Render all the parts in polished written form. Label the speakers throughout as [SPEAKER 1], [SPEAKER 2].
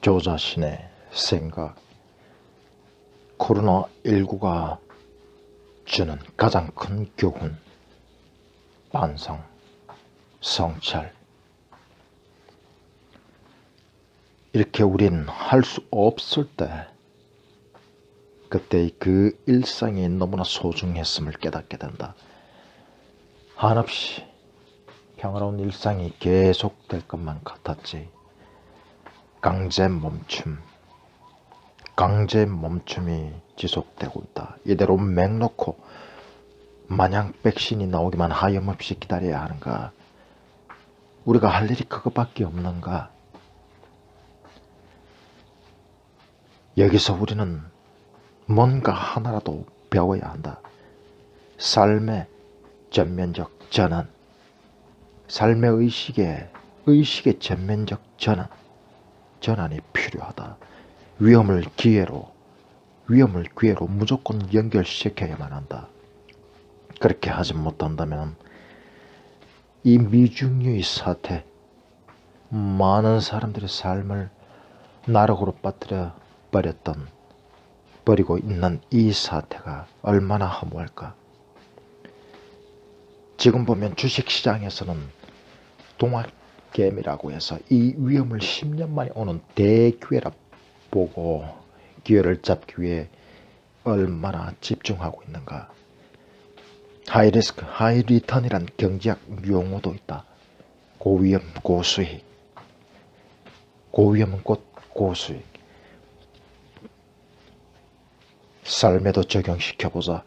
[SPEAKER 1] 저 자신의 생각, 코로나19가 주는 가장 큰 교훈, 반성, 성찰. 이렇게 우린 할 수 없을 때, 그때의 그 일상이 너무나 소중했음을 깨닫게 된다. 한없이 평화로운 일상이 계속될 것만 같았지. 강제 멈춤이 지속되고 있다. 이대로 맹놓고 마냥 백신이 나오기만 하염없이 기다려야 하는가? 우리가 할 일이 그것밖에 없는가? 여기서 우리는 뭔가 하나라도 배워야 한다. 삶의 전면적 전환, 삶의 의식의 전면적 전환이 필요하다. 위험을 기회로 무조건 연결시켜야만 한다. 그렇게 하지 못한다면 이 미중유의 사태, 많은 사람들의 삶을 나락으로 버리고 있는 이 사태가 얼마나 허무할까. 지금 보면 주식시장에서는 동학개미라고 해서 이 위험을 10년 만에 오는 대기회라 보고 기회를 잡기 위해 얼마나 집중하고 있는가. 하이리스크, 하이리턴이란 경제학 용어도 있다. 고위험, 고수익. 고위험은 곧 고수익. 삶에도 적용시켜보자.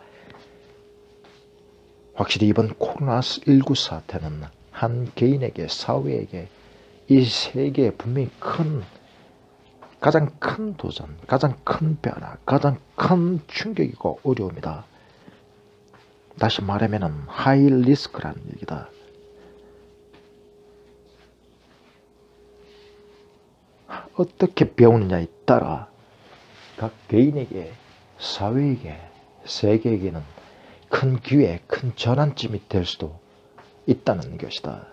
[SPEAKER 1] 확실히 이번 코로나19 사태는 한 개인에게, 사회에게, 이 세계에 분명히 가장 큰 도전, 가장 큰 변화, 가장 큰 충격이고 어려움이다. 다시 말하면 하이 리스크라는 얘기다. 어떻게 배우느냐에 따라 각 개인에게, 사회에게, 세계에게는 큰 기회, 큰 전환점이 될 수도 있다는 것이다.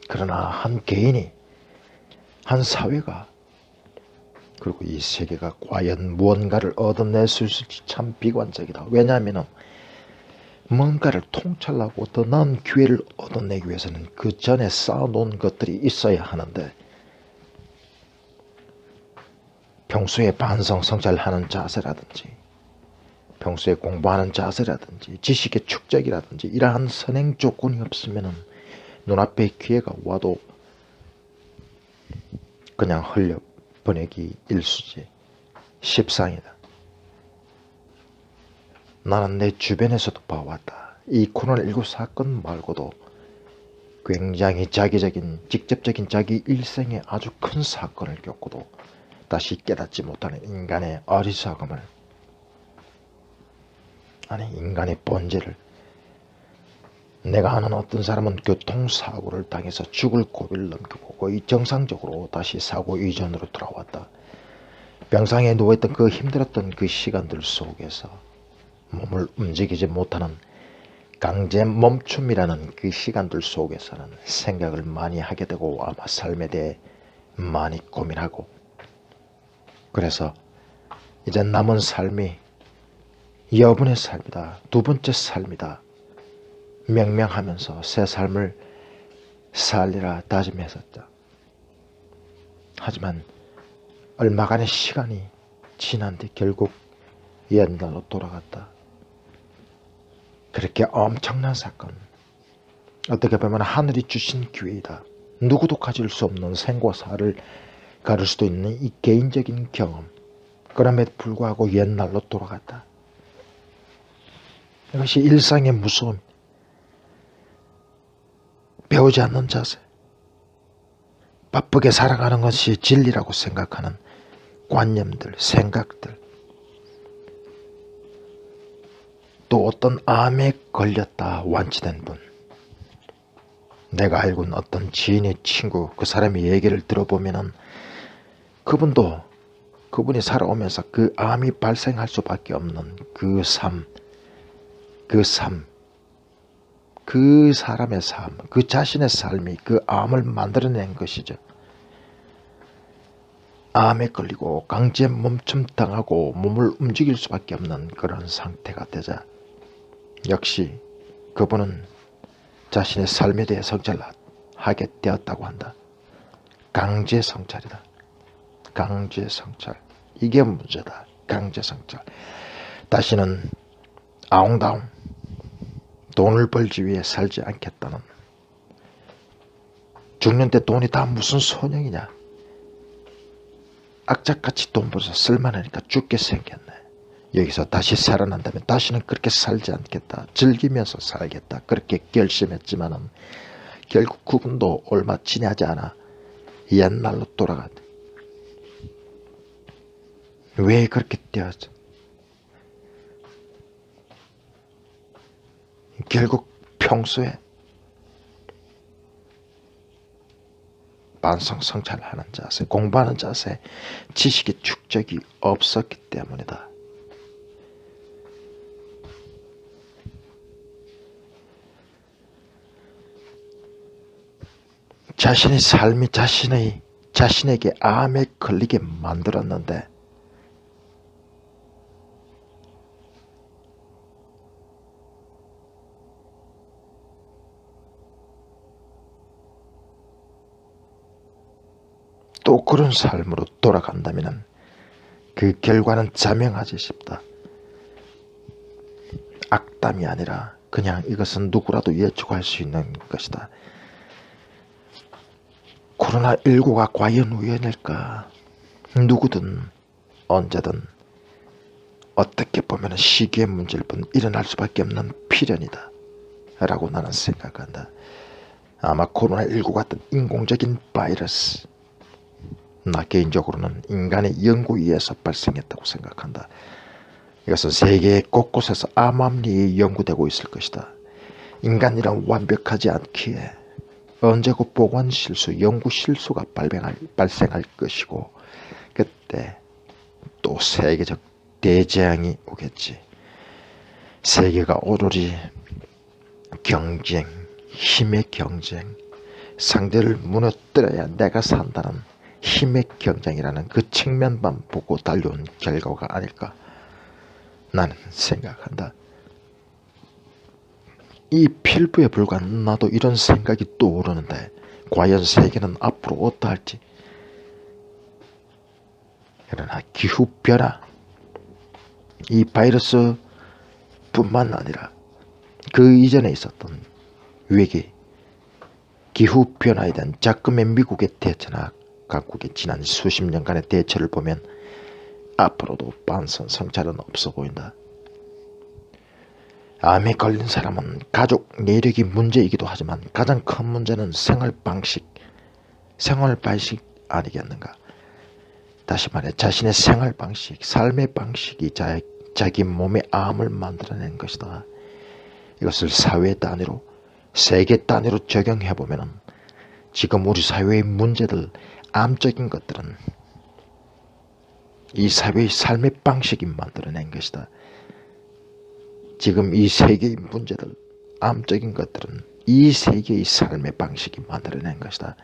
[SPEAKER 1] 그러나 한 개인이, 한 사회가, 그리고 이 세계가 과연 무언가를 얻어낼 수 있을지 참 비관적이다. 왜냐하면 뭔가를 통찰하고 더 나은 기회를 얻어내기 위해서는 그 전에 쌓아놓은 것들이 있어야 하는데, 평소에 반성, 성찰하는 자세라든지, 평소에 공부하는 자세라든지, 지식의 축적이라든지 이러한 선행 조건이 없으면 눈앞에 기회가 와도 그냥 흘려보내기 일쑤지, 십상이다. 나는 내 주변에서도 봐왔다. 이 코로나19 사건 말고도 굉장히 직접적인 자기 일생에 아주 큰 사건을 겪고도 다시 깨닫지 못하는 인간의 어리석음을, 아니 인간의 본질을. 내가 아는 어떤 사람은 교통사고를 당해서 죽을 고비를 넘기고 거의 정상적으로 다시 사고 이전으로 돌아왔다. 병상에 누워있던 그 힘들었던 그 시간들 속에서 몸을 움직이지 못하는 강제 멈춤이라는 그 시간들 속에서는 생각을 많이 하게 되고 아마 삶에 대해 많이 고민하고, 그래서 이제 남은 삶이 여분의 삶이다, 두 번째 삶이다 명명하면서 새 삶을 살리라 다짐했었다. 하지만 얼마간의 시간이 지난 뒤 결국 옛날로 돌아갔다. 그렇게 엄청난 사건, 어떻게 보면 하늘이 주신 기회이다. 누구도 가질 수 없는 생과 사를 가를 수도 있는 이 개인적인 경험, 그럼에도 불구하고 옛날로 돌아갔다. 이것이 일상의 무서움, 배우지 않는 자세, 바쁘게 살아가는 것이 진리라고 생각하는 관념들, 생각들, 또 어떤 암에 걸렸다 완치된 분, 내가 알고 있는 어떤 지인의 친구, 그 사람의 얘기를 들어보면은 그분이 살아오면서 그 암이 발생할 수밖에 없는 그 사람의 삶, 그 자신의 삶이 그 암을 만들어낸 것이죠. 암에 걸리고 강제 멈춤당하고 몸을 움직일 수밖에 없는 그런 상태가 되자 역시 그분은 자신의 삶에 대해 성찰하게 되었다고 한다. 강제 성찰이다. 강제 성찰. 이게 문제다. 강제 성찰. 다시는 아웅다웅 돈을 벌기 위해 살지 않겠다는, 죽는데 돈이 다 무슨 소용이냐, 악착같이 돈 벌어서 쓸만하니까 죽게 생겼네. 여기서 다시 살아난다면 다시는 그렇게 살지 않겠다, 즐기면서 살겠다, 그렇게 결심했지만은 결국 그분도 얼마 지나지 않아 옛날로 돌아갔다. 왜 그렇게 되었죠? 결국 평소에 반성 성찰하는 자세, 공부하는 자세, 지식의 축적이 없었기 때문이다. 자신의 삶이 자신에게 암에 걸리게 만들었는데 또 그런 삶으로 돌아간다면 그 결과는 자명하지 싶다. 악담이 아니라 그냥 이것은 누구라도 예측할 수 있는 것이다. 코로나19가 과연 우연일까? 누구든 언제든 어떻게 보면 시기의 문제일 뿐 일어날 수밖에 없는 필연이다 라고 나는 생각한다. 아마 코로나19 같은 인공적인 바이러스, 나 개인적으로는 인간의 연구에 의해서 발생했다고 생각한다. 이것은 세계 곳곳에서 암암리에 연구되고 있을 것이다. 인간이란 완벽하지 않기에 언제고 보관 실수, 연구 실수가 발생할 것이고 그때 또 세계적 대재앙이 오겠지. 세계가 오로리 경쟁, 힘의 경쟁, 상대를 무너뜨려야 내가 산다는 힘의 경쟁이라는 그 측면만 보고 달려온 결과가 아닐까 나는 생각한다. 이 필부에 불과한 나도 이런 생각이 떠오르는데 과연 세계는 앞으로 어떠할지. 그러나 기후변화, 이 바이러스 뿐만 아니라 그 이전에 있었던 위기, 기후변화에 대한 작금의 미국의 대처나 각국의 지난 수십 년간의 대처를 보면 앞으로도 반선 성찰은 없어 보인다. 암에 걸린 사람은 가족 내력이 문제이기도 하지만 가장 큰 문제는 생활 방식 아니겠는가. 다시 말해 자신의 생활 방식, 삶의 방식이 자기 몸에 암을 만들어낸 것이다. 이것을 사회 단위로, 세계 단위로 적용해보면 지금 우리 사회의 문제들, 암적인 것들은 이 사회의 삶의 방식이 만들어낸 것이다. 지금 이 세계의 문제들, 암적인 것들은 이 세계의 삶의 방식이 만들어낸 것이다.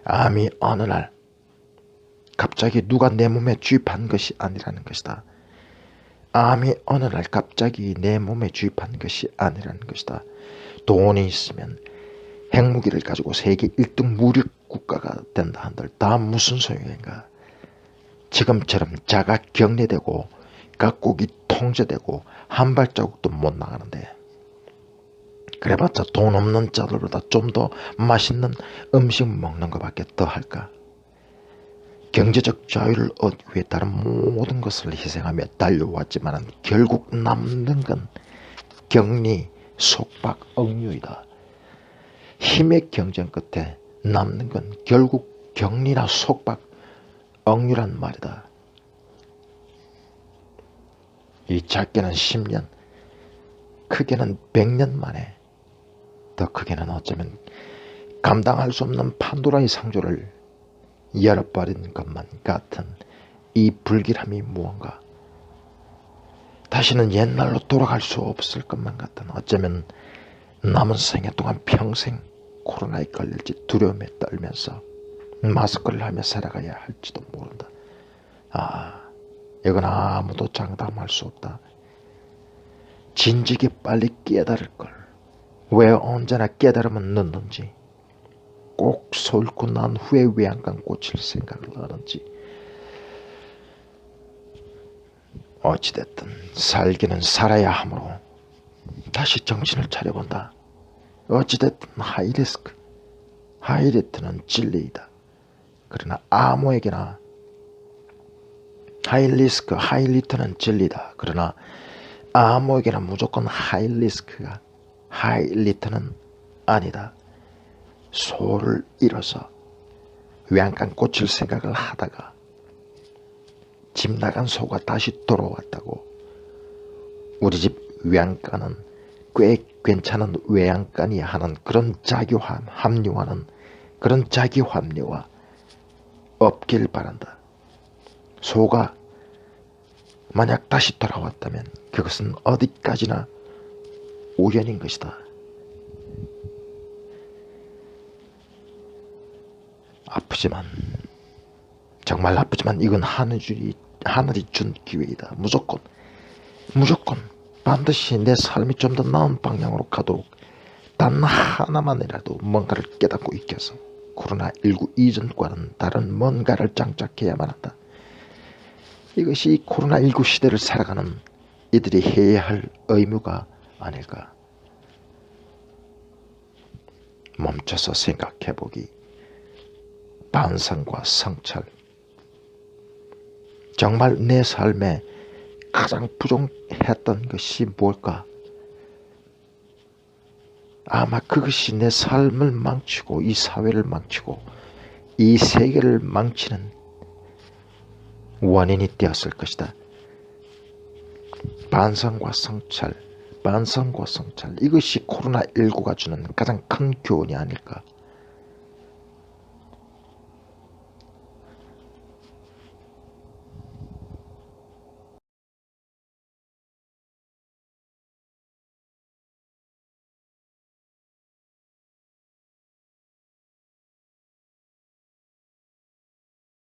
[SPEAKER 1] 암이 어느 날 갑자기 누가 내 몸에 주입한 것이 아니라는 것이다. 암이 어느 날 갑자기 내 몸에 주입한 것이 아니라는 것이다. 돈이 있으면 핵무기를 가지고 세계 1등 무력 국가가 된다 한들 다 무슨 소용인가. 지금처럼 자가 격리되고 각국이 통제되고 한 발자국도 못 나가는데 그래봤자 돈 없는 자들보다 좀 더 맛있는 음식 먹는 것밖에 더 할까. 경제적 자유를 얻기 위해 다른 모든 것을 희생하며 달려왔지만 결국 남는 건 격리, 속박, 억류이다. 힘의 경쟁 끝에 남는 건 결국 격리나 속박, 억류란 말이다. 이 작게는 10년, 크게는 100년 만에, 더 크게는 어쩌면 감당할 수 없는 판도라의 상조를 열어버린 것만 같은 이 불길함이 무언가. 다시는 옛날로 돌아갈 수 없을 것만 같은, 어쩌면 남은 생애 동안 평생 코로나에 걸릴지 두려움에 떨면서 마스크를 하며 살아가야 할지도 모른다. 이건 아무도 장담할 수 없다. 진즉에 빨리 깨달을 걸. 왜 언제나 깨달으면 늦는지, 꼭 서 앓고 난 후에 외양간 꽂힐 생각을 하는지. 어찌됐든 살기는 살아야 하므로 다시 정신을 차려본다. 어찌됐든 하이리스크, 하이리트는 진리이다. 그러나 아무에게나 하이리스크, 하이리트는 진리다. 그러나 아무에게나 무조건 하이리스크가 하이리트는 아니다. 소를 잃어서 외양간 꽂힐 생각을 하다가 집 나간 소가 다시 돌아왔다고. 우리 집 외양간은 꽤 괜찮은 외양간이야 하는 그런 합리화는, 그런 자기 합리화 없길 바란다. 소가 만약 다시 돌아왔다면 그것은 어디까지나 우연인 것이다. 아프지만, 정말 아프지만 이건 하늘이 준 기회이다. 무조건 반드시 내 삶이 좀 더 나은 방향으로 가도록 단 하나만이라도 뭔가를 깨닫고 익혀서 코로나19 이전과는 다른 뭔가를 장착해야만 한다. 이것이 코로나19 시대를 살아가는 이들이 해야 할 의무가 아닐까. 멈춰서 생각해보기. 반성과 성찰. 정말 내 삶에 가장 부족했던 것이 뭘까? 아마 그것이 내 삶을 망치고 이 사회를 망치고 이 세계를 망치는 원인이 되었을 것이다. 반성과 성찰, 이것이 코로나19가 주는 가장 큰 교훈이 아닐까.